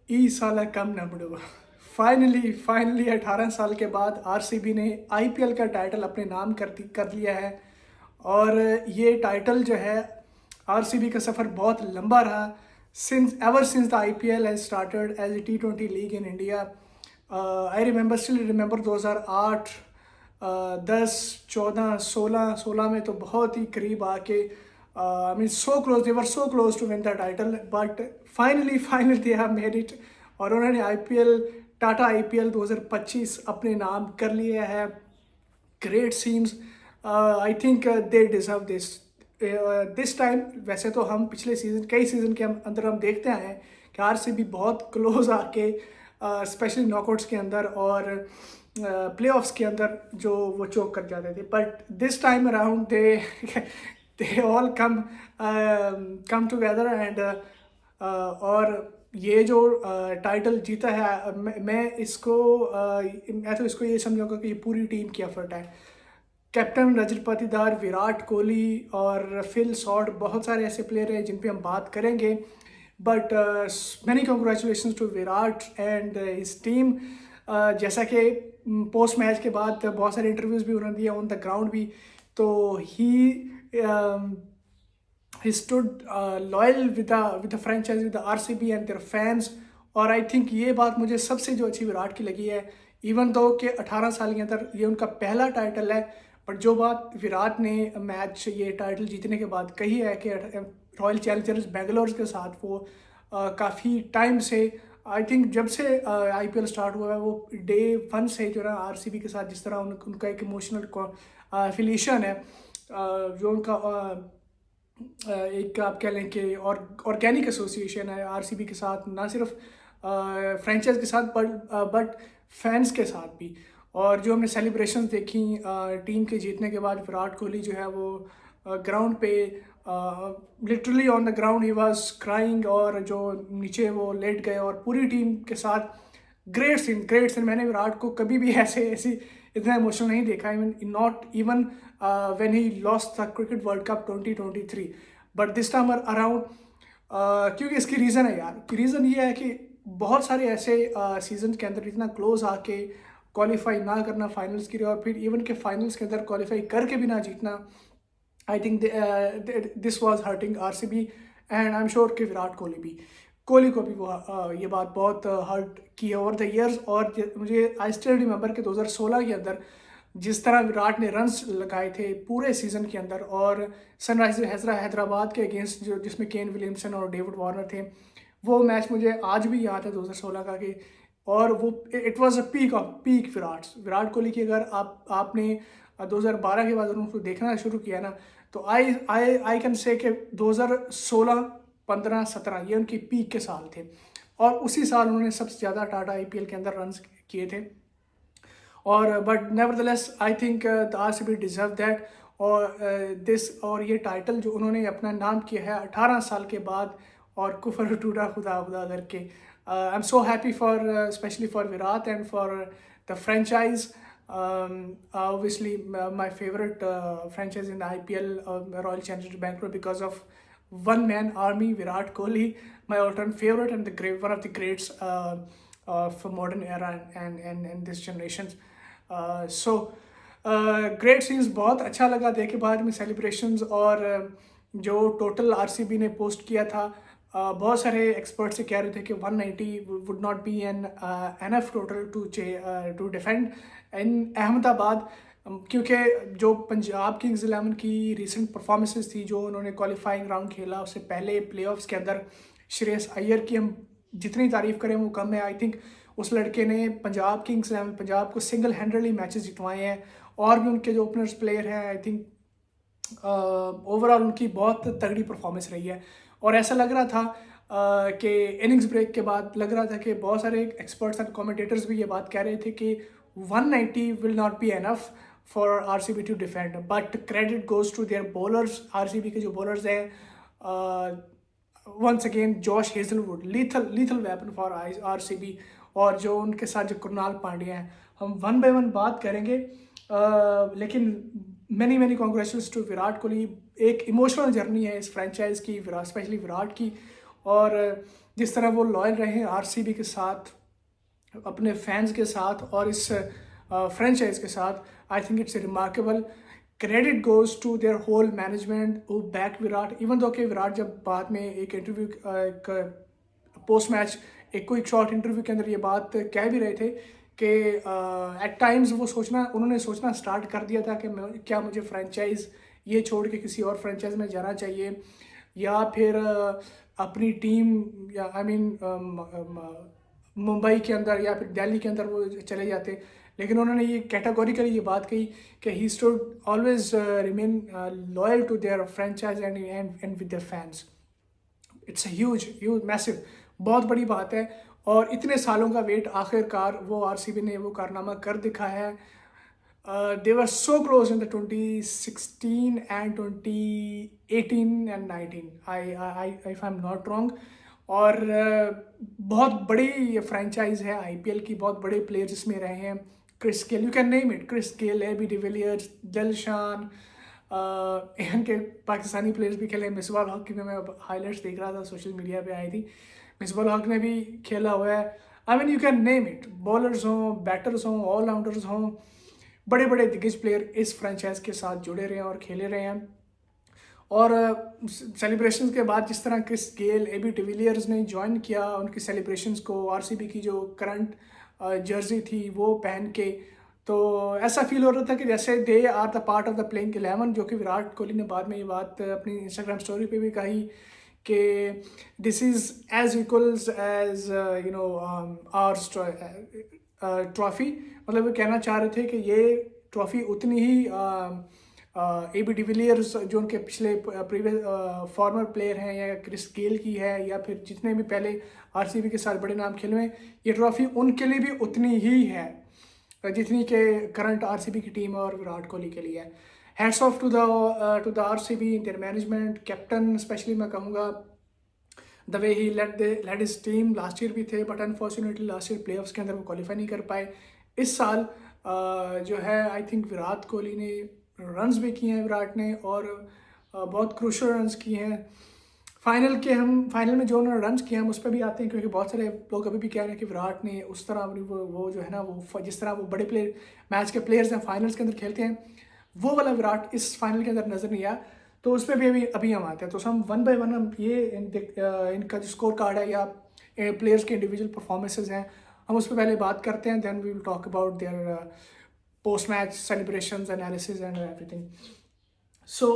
ई साला कम न बढ़ो। फाइनली 18 साल के बाद आरसीबी ने आईपीएल का टाइटल अपने नाम कर लिया है। और ये टाइटल जो है, आरसीबी का सफ़र बहुत लंबा रहा। Since the IPL has started as a T20 league in India. I still remember 2008, 10, 14, 16 में तो बहुत ही करीब आके, I mean, so close. They were so close to win the title, but finally they have made it. और उन्होंने IPL, Tata IPL 2025 अपने नाम कर लिया है। Great scenes, I think they deserve this time. वैसे तो हम पिछले सीजन, कई सीजन के अंदर हम देखते आए हैं कि आरसीबी बहुत क्लोज आके, स्पेशली नॉकआउट्स के अंदर और प्लेऑफ्स के अंदर जो वो चोक कर जाते थे, but this time around they all come together and और ये जो टाइटल जीता है, मैं तो इसको ये समझूंगा कि ये पूरी टीम की एफर्ट है। कैप्टन रजत पाटीदार, विराट कोहली और फिल शॉर्ट, बहुत सारे ऐसे प्लेयर हैं जिन पे हम बात करेंगे, but many congratulation to Virat and his team. जैसा कि पोस्ट मैच के बाद बहुत सारे इंटरव्यूज भी उन्होंने दिए, ऑन द ग्राउंड भी, तो he stood loyal with the franchise, with the RCB and their fans। और आई थिंक ये बात मुझे सबसे जो अच्छी विराट की लगी है, इवन दो कि 18 साल के अंदर ये उनका पहला टाइटल है, बट जो बात विराट ने मैच ये टाइटल जीतने के बाद कही है कि रॉयल चैलेंजर्स बेंगलोर के साथ वो काफ़ी टाइम से, आई थिंक जब से आईपीएल स्टार्ट हुआ है, वो डे 1 से जो ना आरसीबी के साथ जिस तरह उनका एक इमोशनल एफिलिएशन है, जो उनका एक आप कह लें कि और ऑर्गेनिक एसोसिएशन है आरसीबी के साथ, ना सिर्फ फ्रेंचाइज के साथ बट फैंस के साथ भी। और जो हमने सेलिब्रेशंस देखी टीम के जीतने के बाद, विराट कोहली जो है वो ग्राउंड पे literally on the ground he was crying, और जो नीचे वो लेट गए और पूरी टीम के साथ ग्रेट सीन। मैंने विराट को कभी भी ऐसी इतना इमोशनल नहीं देखा, not even when he lost the cricket world cup 2023, but this time around. क्योंकि इसकी रीज़न है यार, कि रीज़न ये है कि बहुत सारे ऐसे सीजन के अंदर इतना क्लोज आके क्वालिफाई ना करना फाइनल्स के लिए, और फिर इवन के फाइनल्स के अंदर क्वालिफाई करके भी ना जीतना, I think this was hurting RCB and I am sure कि विराट कोहली को भी वो ये बात बहुत हर्ट की है ओवर द ईयर्स। और मुझे आई स्टिल रिमेंबर कि 2016 के अंदर जिस तरह विराट ने रन्स लगाए थे पूरे सीजन के अंदर, और सनराइजर्स हैदराबाद के अगेंस्ट जो जिसमें केन विलियमसन और डेविड वार्नर थे, वो मैच मुझे आज भी याद है 2016 का। कि और वो it was a peak Virat Kohli की। अगर आपने 2012 के बाद उनको देखना शुरू किया ना, तो आई कैन से कि 2016, 15, 17 ये उनकी पीक के साल थे, और उसी साल उन्होंने सबसे ज़्यादा टाटा आईपीएल के अंदर रन्स किए थे। और but nevertheless I think the RCB deserve that. और ये टाइटल जो उन्होंने अपना नाम किया है 18 साल के बाद, और कुफर टूटा खुदा खुदा करके, I am so happy for specially for Virat and for the franchise. Obviously my favorite franchise in the IPL, Royal Challengers Bangalore, because of one man army, Virat Kohli, my all-time favorite and one of the greats of modern era and this generation. So great scenes, बहुत अच्छा लगा देखे बाद में celebrations. और जो total RCB ने post किया था, बहुत सारे एक्सपर्ट से कह रहे थे कि 190 would not be enough total to defend in Ahmedabad, क्योंकि जो पंजाब किंग्स 11 की रिसेंट परफॉर्मेंसेस थी, जो उन्होंने क्वालिफाइंग राउंड खेला, उससे पहले प्लेऑफ्स के अंदर श्रेयस अय्यर की हम जितनी तारीफ करें वो कम है। आई थिंक उस लड़के ने पंजाब किंग्स 11 पंजाब को सिंगल हैंडली मैचेस जितवाए हैं, और भी उनके जो ओपनर्स प्लेयर हैं, आई थिंक ओवरऑल उनकी बहुत तगड़ी परफॉर्मेंस रही है। और ऐसा लग रहा था कि इनिंग्स ब्रेक के बाद लग रहा था कि बहुत सारे एक्सपर्ट्स एंड कमेंटेटर्स भी ये बात कह रहे थे कि 190 will not be enough for RCB to defend, but credit goes to their bowlers. RCB के जो बॉलर्स हैं, once again Josh Hazlewood, lethal weapon for RCB, और जो उनके साथ जो कृणाल पांड्या हैं, हम वन बाय वन बात करेंगे। लेकिन many congratulation to Virat Kohli. एक इमोशनल जर्नी है इस फ्रेंचाइज की, स्पेशली विराट की। और जिस तरह वो लॉयल रहे आरसीबी के साथ, अपने फैंस के साथ और इस फ्रेंचाइज के साथ, I think it's remarkable. Credit goes to their whole management who back Virat. Even though कि विराट जब बाद में एक इंटरव्यू, एक पोस्ट मैच एक कोई शॉर्ट इंटरव्यू के अंदर ये बात कह भी रहे थे कि एट टाइम्स वो उन्होंने सोचना स्टार्ट कर दिया था कि क्या मुझे फ्रेंचाइज ये छोड़ के किसी और फ्रेंचाइज में जाना चाहिए या फिर अपनी टीम, या आई मीन मुंबई के अंदर या फिर दिल्ली के अंदर वो चले जाते. लेकिन उन्होंने ये कैटेगोरिकली ये बात कही कि he should always remain loyal to their franchise and with their fans. It's huge massive, बहुत बड़ी बात है. और इतने सालों का वेट, आखिरकार वो आरसीबी ने वो कारनामा कर दिखा है. They were so close in the 2016 and 2018 and 19, I if I am not wrong. और बहुत बड़ी ये फ्रेंचाइज है आईपीएल की, बहुत बड़े प्लेयर्स इसमें रहे हैं. Chris Gayle, you can name it, Chris Gayle, AB de Villiers, Dilshan, इनके पाकिस्तानी प्लेयर्स भी खेले. मिसबाह हक की भी मैं हाईलाइट्स देख रहा था, सोशल मीडिया पे आई थी. मिसबाह हक ने भी खेला हुआ है. I mean you can name it, bowlers हों, बैटर्स हों, ऑलराउंडर्स हों, बड़े बड़े दिग्गज प्लेयर इस फ्रेंचाइज के साथ जुड़े रहे हैं और खेले रहे हैं. और सेलिब्रेशंस के बाद जिस तरह क्रिस गेल, एबी डिविलियर्स ने ज्वाइन किया उनकी सेलिब्रेशंस को, आरसीबी की जो करंट जर्सी थी वो पहन के, तो ऐसा फील हो रहा था कि जैसे they are the part of the playing 11. जो कि विराट कोहली ने बाद में ये बात अपनी इंस्टाग्राम स्टोरी पे भी कही कि this is as equals as you know ours trophy. मतलब वो कहना चाह रहे थे कि ये ट्रॉफी उतनी ही एबी डिविलियर्स जो उनके पिछले प्रीवियस फॉर्मर प्लेयर हैं, या क्रिस गेल की है, या फिर जितने भी पहले आरसीबी के साथ बड़े नाम खेले हुए, ये ट्रॉफी उनके लिए भी उतनी ही है जितनी के करंट आरसीबी की टीम और विराट कोहली के लिए है. Hats off to the RCB, their management, captain specially मैं कहूँगा, the way he led his team. Last year भी थे but unfortunately last year playoffs के अंदर वो क्वालिफाई नहीं कर पाए. इस साल जो है आई थिंक विराट कोहली ने रन्स भी किए हैं, विराट ने, और बहुत क्रूशल रन्स किए हैं. फाइनल में जो उन्होंने रन्स किए हैं हम उस पर भी आते हैं, क्योंकि बहुत सारे लोग अभी भी कह रहे हैं कि विराट ने उस तरह वो जो है ना, वो जिस तरह वो बड़े प्लेयर मैच के प्लेयर्स हैं फाइनल्स के अंदर खेलते हैं, वो वाला विराट इस फाइनल के अंदर नज़र नहीं आया. तो उस पर भी अभी हम आते हैं. तो हम वन बाय वन हम ये इनका जो स्कोर कार्ड है या प्लेयर्स के इंडिविजुअल परफॉर्मेंसेज हैं, हम उस पर पहले बात करते हैं. Then we will talk about their post match celebrations, analysis and everything. So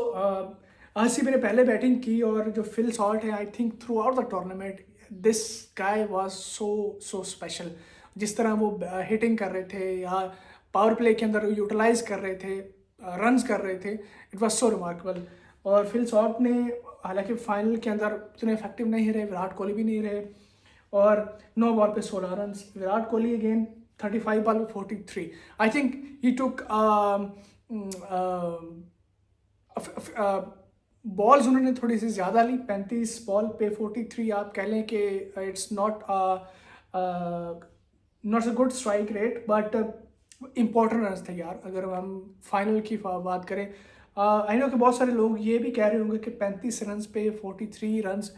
RCB ने पहले बैटिंग की और जो फिल सॉल्ट है, I think throughout the tournament this guy was so special. जिस तरह वो हिटिंग कर रहे थे या पावर प्ले के अंदर यूटिलाइज कर रहे थे, रन्स कर रहे थे, इट वाज सो रिमार्केबल. और फिल सॉल्ट ने हालांकि फाइनल के अंदर उतने इफेक्टिव नहीं रहे, विराट कोहली भी नहीं रहे, और 9 बॉल पे 16 runs. Virat Kohli again 35 ball पे 43. I think he took balls उन्होंने थोड़ी सी ज़्यादा ली. 35 बॉल पे 43 आप कह लें कि it's not a good strike rate, but important runs थे यार. अगर हम फाइनल की बात करें, आई नो कि बहुत सारे लोग ये भी कह रहे होंगे कि 35 रन्स पे 43 runs,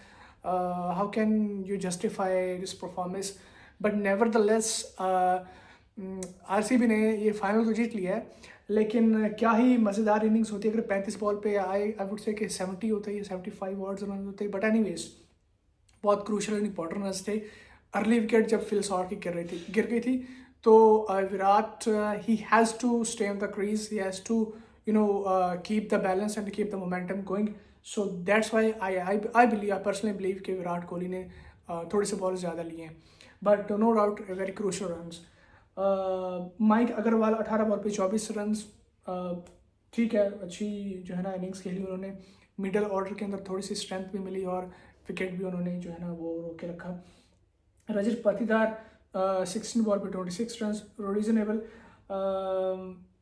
how can you justify this performance. But nevertheless RCB ने ये फाइनल तो जीत लिया है, लेकिन क्या ही मज़ेदार इनिंग्स होती है अगर 35 बॉल पे आई वुड से कि 70 होते हैं, 75 वर्ड्स रन होते हैं. बट एनीवेज बहुत क्रूशल एंड इंपॉर्टेंट रन्स थे. अर्ली विकेट जब फिल सॉल्ट की गिर गई थी, तो Virat he has to stay on the crease, he has to keep the balance and keep the momentum going. So that's why I personally believe कि विराट कोहली ने थोड़े से बॉल ज़्यादा लिए हैं, but no doubt very crucial runs. Mayank Agarwal 18 ball पे 24 runs, ठीक है, अच्छी जो है ना इनिंग्स खेली उन्होंने. मिडल ऑर्डर के अंदर थोड़ी सी स्ट्रेंथ भी मिली और विकेट भी उन्होंने जो है ना वो रोक के रखा. रजत पाटीदार 16 बॉल पे 26 runs, reasonable.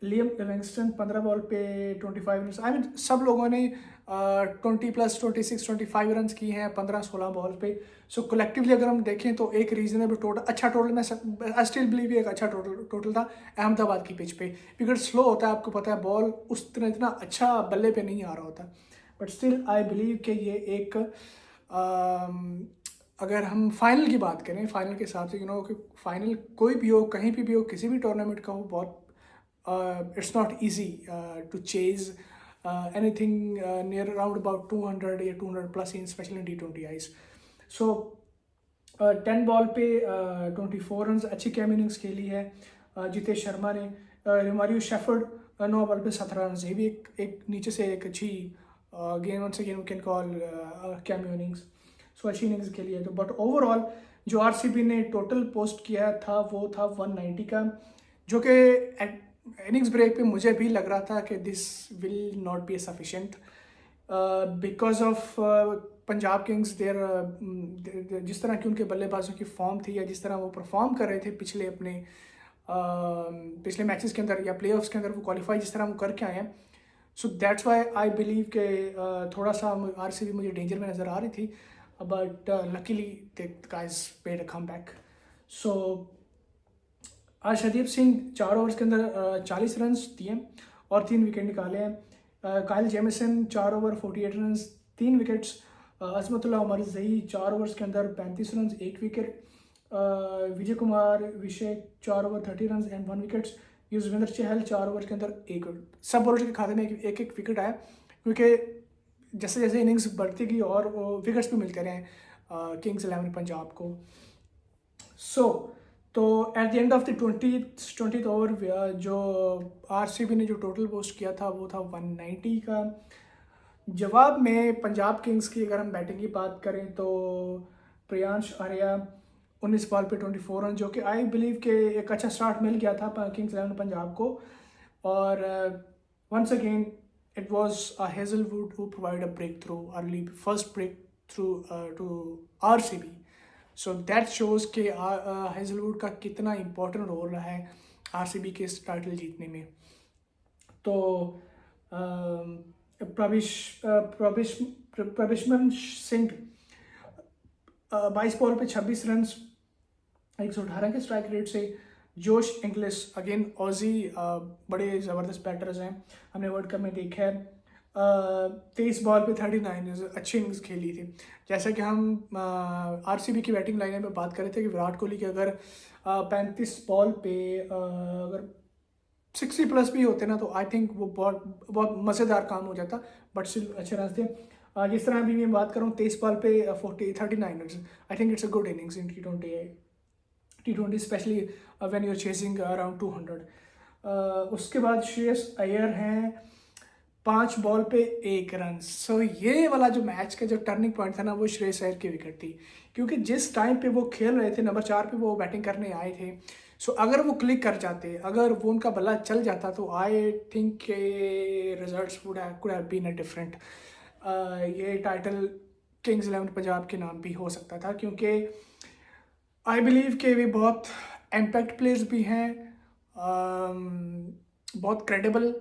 Liam Livingstone 15 ball पे 25 रन्स. आई मीन सब लोगों ने 20 प्लस 26 25 रन्स की हैं 15-16 बॉल पे. सो कलेक्टिवली अगर हम देखें तो एक रीजनेबल टोटल, अच्छा टोटल, मैं आई स्टिल बिलीव एक अच्छा टोटल था अहमदाबाद की पिच पे. विकेट स्लो होता है, आपको पता है, बॉल उस तरह इतना अच्छा बल्ले पे नहीं आ रहा होता, बट स्टिल आई बिलीव कि ये एक अगर हम फाइनल की बात करें, फाइनल के हिसाब से कि फाइनल कोई भी हो, कहीं भी हो, किसी भी टूर्नामेंट का हो, बहुत it's not easy to chase anything near around about 200 या 200 plus in specially in T20 Is. So 10 ball पे 24 रन अच्छी कैम इनिंग्स खेली है जितेश शर्मा ने. रोमारियो शेफर्ड 9 बॉल पे 17 रन, ये भी एक नीचे से एक अच्छी गेम वन से game can call calm innings. So अच्छी इनिंग्स खेली है. तो बट ओवरऑल जो आरसीबी ने टोटल पोस्ट किया था वो था 190 का, जो कि इनिंग्स ब्रेक पे मुझे भी लग रहा था कि this will not be sufficient because of Punjab Kings there जिस तरह की उनके बल्लेबाजों की फॉर्म थी या जिस तरह वो परफॉर्म कर रहे थे पिछले अपने पिछले मैचेस के अंदर या प्लेऑफ्स के अंदर, वो क्वालिफाई जिस तरह वो करके आए हैं. So that's why I believe के थोड़ा सा आरसीबी मुझे डेंजर में नज़र आ रही थी, but luckily the guys paid a comeback. So आज शदीप सिंह 4 ओवर्स के अंदर 40 रन दिए और 3 विकेट निकाले हैं. Kyle Jamieson 4 over 48 run 3 wickets. Azmatullah Omarzai 4 overs के अंदर 35 रन 1 विकेट. विजय कुमार विषय 4 over 30 run and 1 wickets. Yuzvendra Chahal 4 over के अंदर 1 विकेट. सब बॉलर्स के खाते में एक एक विकेट आया, क्योंकि जैसे जैसे इनिंग्स बढ़ती गई और विकेट्स भी मिलते रहे किंग्स 11 पंजाब को. तो at the end of the 20th over जो आरसीबी ने जो टोटल पोस्ट किया था वो था 190 का. जवाब में पंजाब किंग्स की अगर हम बैटिंग की बात करें तो प्रियांश आर्या 19 बॉल पे 24 रन, जो कि आई बिलीव के एक अच्छा स्टार्ट मिल गया था किंग्स 11 पंजाब को. और once again it was Hazelwood who provided a breakthrough early, first breakthrough to RCB. So that shows कि Hazelwood का कितना important रोल रहा है RCB के इस टाइटल जीतने में. तो प्रविशमन सिंह 22 बॉल पे 26 रन 118 के स्ट्राइक रेट से. जोश इंग्लिश अगेन ऑजी बड़े ज़बरदस्त बैटर्स हैं, हमने वर्ल्ड कप में देखा है. 23 बॉल पे 39 अच्छी इनिंग्स खेली थी. जैसा कि हम आरसीबी की बैटिंग लाइन में बात कर रहे थे कि विराट कोहली के अगर 35 बॉल पे अगर 60 प्लस भी होते ना तो आई थिंक वो बहुत मज़ेदार काम हो जाता, बट स्टिल अच्छे रन थे. जिस तरह अभी मैं बात करूँ 23 बॉल पे 39 run, I think it's a good innings in T20 specially when you are chasing around 200. उसके बाद श्रेयस अय्यर हैं 5 बॉल पे 1 रन. सो ये वाला जो मैच का जो टर्निंग पॉइंट था ना वो श्रेयस अय्यर की विकेट थी, क्योंकि जिस टाइम पे वो खेल रहे थे नंबर 4 पे वो बैटिंग करने आए थे. सो अगर वो क्लिक कर जाते, अगर वो उनका बल्ला चल जाता तो I think results could have been a different. ये टाइटल किंग्स 11 पंजाब के नाम भी हो सकता था, क्योंकि आई बिलीव के वे बहुत इम्पैक्ट प्लेयर्स भी हैं, बहुत क्रेडिबल,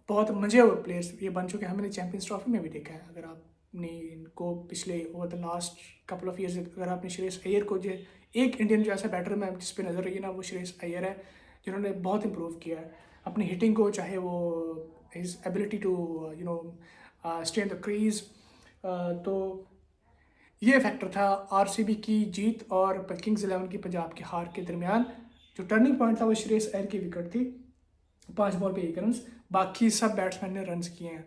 बहुत मजे हुए प्लेयर्स ये बन चुके हैं. हमने चैंपियंस ट्रॉफी में भी देखा है. अगर आपने इनको पिछले over the last couple of years अगर आपने श्रेयस अय्यर को जो एक इंडियन जो ऐसा बैटर में जिस पे नज़र रही है ना वो श्रेयस अय्यर है, जिन्होंने बहुत इंप्रूव किया है अपनी हिटिंग को, चाहे वो his ability to stay in the crease. तो ये फैक्टर था आरसीबी की जीत और किंग्स 11 की पंजाब की हार के दरमियान. जो टर्निंग पॉइंट था वो श्रेयस अय्यर की विकेट थी 5 बॉल पे 1 रन. बाकी सब बैट्समैन ने रन्स किए हैं.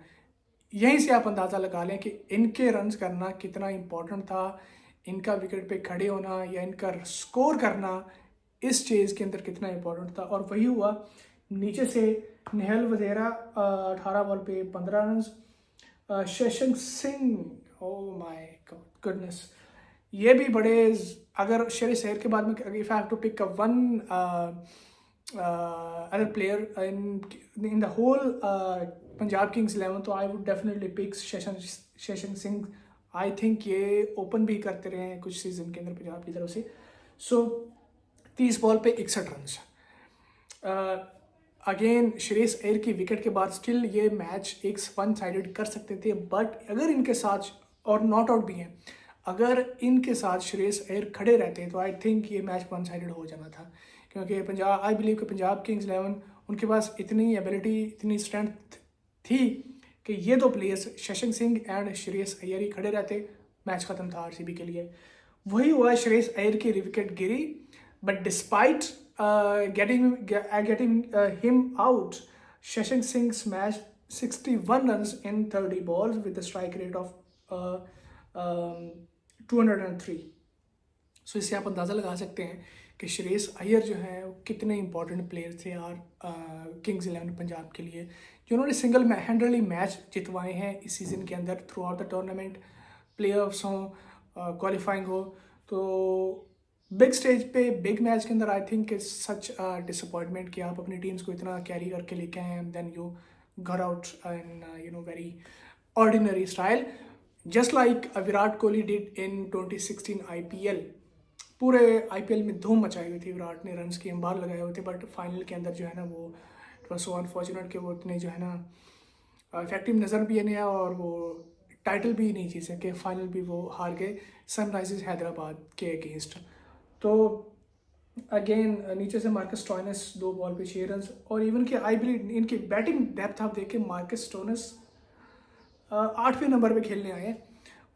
यहीं से आप अंदाज़ा लगा लें कि इनके रन्स करना कितना इम्पोर्टेंट था, इनका विकेट पे खड़े होना या इनका स्कोर करना इस चेज के अंदर कितना इम्पोर्टेंट था. और वही हुआ. नीचे से नेहल वज़ेरा 18 बॉल पे 15 run. Shashank Singh, oh my goodness, ये भी बड़े, अगर श्रेयस अय्यर के बाद में if I have to pick one other player in the whole Punjab kings 11 तो I would definitely pick Shashank Singh. I think ये ओपन भी करते रहे हैं कुछ सीजन के अंदर पंजाब की तरफ से. सो 30 बॉल पे 61 रन. अगेन श्रेयस अय्यर की विकेट के बाद स्टिल ये मैच एक वन साइडेड कर सकते थे, बट अगर इनके साथ और नॉट आउट भी हैं, अगर इनके साथ श्रेयस अय्यर खड़े रहते तो आई थिंक ये मैच वन साइडेड हो जाना था. क्योंकि पंजाब, आई बिलीव कि पंजाब किंग्स 11 उनके पास इतनी एबिलिटी, इतनी स्ट्रेंथ थी कि ये दो प्लेयर्स शशांक सिंह एंड श्रेयस अय्यर ही खड़े रहते, मैच ख़त्म था आरसीबी के लिए. वही हुआ, श्रेयस अय्यर की wicket Giri, but despite getting him out, Shashank Singh smashed 61 runs in 30 balls with a strike rate of uh, um, 203. सो इससे आप अंदाज़ा लगा सकते हैं कि श्रेयस अय्यर जो है वो कितने इंपॉर्टेंट प्लेयर थे यार किंग्स 11 पंजाब के लिए, जिन्होंने सिंगल हैंडली मैच जितवाए हैं इस सीज़न के अंदर through out the tournament, playoffs हों, क्वालिफाइंग हो। तो बिग स्टेज पे बिग मैच के अंदर आई थिंक इट्स सच डिसअपॉइंटमेंट कि आप अपनी टीम्स को इतना कैरी करके लेके आए and then you got out in very ordinary style, just like Virat Kohli did in 2016 IPL। पूरे IPL में धूम मचाई हुई थी विराट ने, रन्स की अंबार लगाए हुए थे, बट फाइनल के अंदर जो है ना वो इट वॉज सो अनफॉर्चुनेट कि वो इतने जो है ना इफेक्टिव नज़र भी नहीं आया और वो टाइटल भी नहीं जीत सके, फाइनल भी वो हार गए सनराइजर्स हैदराबाद के अगेंस्ट। तो अगेन नीचे से मार्कस स्टोइनिस 2 बॉल पे 6 रन, और इवन कि आई बिलीव इनकी बैटिंग डेप्थ आप देखें, मार्कस स्टोइनिस 8वें नंबर पे खेलने आए हैं,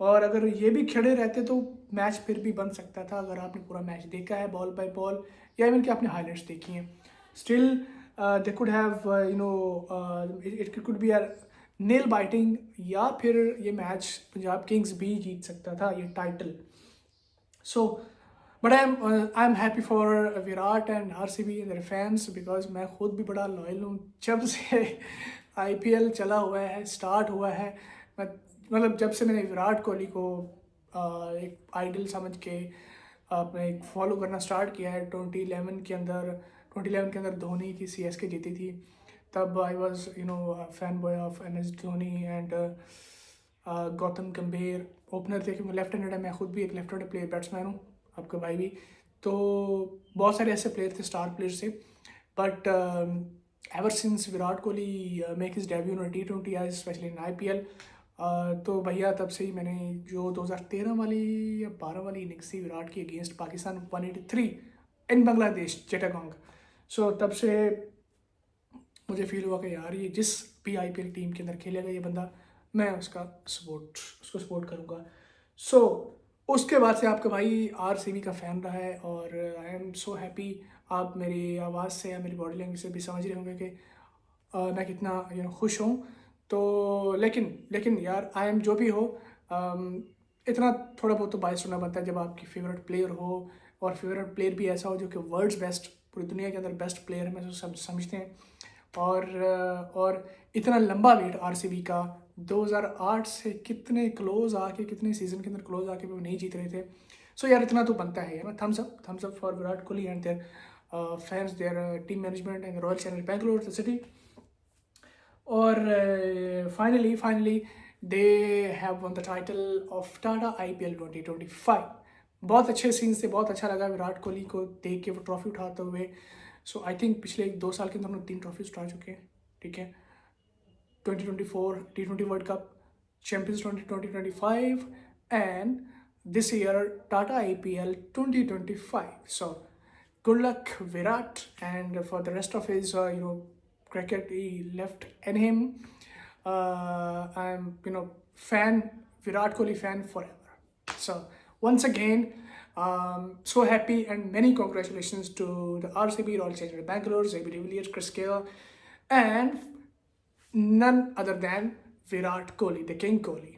और अगर ये भी खड़े रहते तो मैच फिर भी बन सकता था अगर आपने पूरा मैच देखा है बॉल बाय बॉल, या इवन कि आपने हाईलाइट्स देखी हैं। Still they could have it could be nail biting, या फिर ये मैच पंजाब किंग्स भी जीत सकता था ये title. So but I am happy for Virat and RCB there fans, because मैं खुद भी बड़ा लॉयल हूँ जब से IPL चला हुआ है, स्टार्ट हुआ है। मतलब जब से मैंने विराट कोहली को एक आइडल समझ के अपने एक फॉलो करना स्टार्ट किया है। 2011 के अंदर धोनी की CSK जीती थी, तब I was fan boy of MS Dhoni and Gautam गंभीर ओपनर थे, क्योंकि लेफ्ट हैंडेड है, मैं खुद भी एक लेफ्ट हैंडेड प्लेयर बैट्समैन हूँ, आपका भाई भी। तो बहुत सारे ऐसे प्लेयर थे, स्टार प्लेयर्स थे, but ever since Virat Kohli make his debut in T20 I specially in IPL, तो भैया तब से ही मैंने जो 2013 वाली या 12 वाली इनिंग्स थी विराट की अगेंस्ट पाकिस्तान 183 इन बांग्लादेश चिटागोंग, सो तब से मुझे फील हुआ कि यार ये जिस भी IPL टीम के अंदर खेलेगा ये बंदा, मैं उसको सपोर्ट करूँगा। सो उसके बाद से आपका भाई RCB का फ़ैन रहा है, और आई एम सो हैप्पी। आप मेरी आवाज़ से या मेरी बॉडी लैंग्वेज से भी समझ रहे होंगे कि मैं कितना खुश हूँ। तो लेकिन यार आई एम जो भी हो, इतना थोड़ा बहुत तो बायस होना बनता है जब आपकी फेवरेट प्लेयर हो, और फेवरेट प्लेयर भी ऐसा हो जो कि वर्ल्ड्स बेस्ट, पूरी दुनिया के अंदर बेस्ट प्लेयर है, मैं सब समझते हैं। और इतना लंबा वेट RCB का 2008 से कितने क्लोज आके, कितने सीजन के अंदर क्लोज आके वो नहीं जीत रहे थे। सो यार इतना तो बनता है यार, thumbs up for Virat Kohli and their fans, their team management and Royal Challengers Bangalore the city. और finally they have won the title of Tata IPL 2025। बहुत अच्छे सीन्स थे, बहुत अच्छा लगा विराट कोहली को देख के वो ट्रॉफी उठाते हुए। सो आई थिंक पिछले 2 साल के अंदर उन्होंने 3 ट्रॉफीज उठा चुके हैं, ठीक है। 2024 T20 world cup, champions 2025 and this year Tata IPL 2025. So good luck Virat, and for the rest of his cricket he left in him. I'm fan, Virat Kohli fan forever. So once again, so happy and many congratulations to the RCB, Royal Challengers Bangalore, AB de Villiers, Chris Gayle, and none other than Virat Kohli, the King Kohli.